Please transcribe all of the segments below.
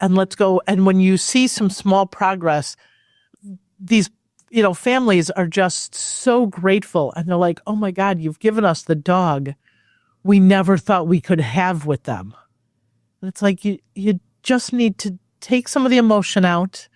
and let's go. And when you see some small progress, these, families are just so grateful. And they're like, oh my God, you've given us the dog we never thought we could have with them. And it's like, you just need to take some of the emotion out.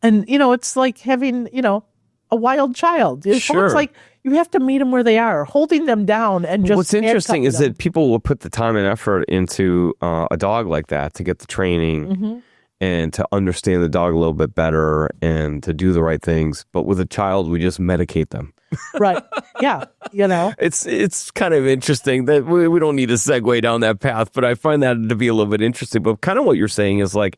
And, it's like having, a wild child. It's Sure. almost like you have to meet them where they are, holding them down and just. What's interesting is that people will put the time and effort into a dog like that to get the training and to understand the dog a little bit better and to do the right things. But with a child, we just medicate them. Right. Yeah. It's kind of interesting that we don't need to segue down that path, but I find that to be a little bit interesting. But kind of what you're saying is like,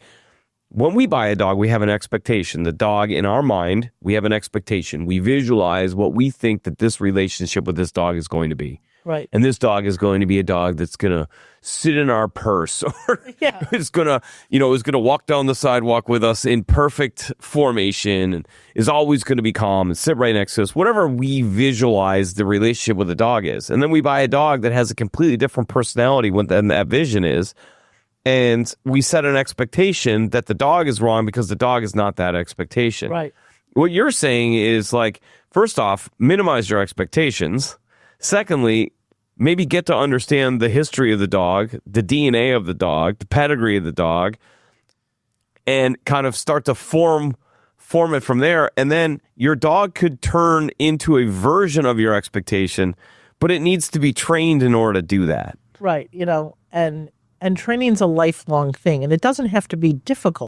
when we buy a dog, we have an expectation. The dog, in our mind, we have an expectation. We visualize what we think that this relationship with this dog is going to be. Right. And this dog is going to be a dog that's going to sit in our purse or is going to walk down the sidewalk with us in perfect formation and is always going to be calm and sit right next to us. Whatever we visualize the relationship with the dog is. And then we buy a dog that has a completely different personality than that vision is. And we set an expectation that the dog is wrong because the dog is not that expectation. Right. What you're saying is like, first off, minimize your expectations. Secondly, maybe get to understand the history of the dog, the DNA of the dog, the pedigree of the dog, and kind of start to form it from there. And then your dog could turn into a version of your expectation, but it needs to be trained in order to do that. Right. And training's a lifelong thing, and it doesn't have to be difficult.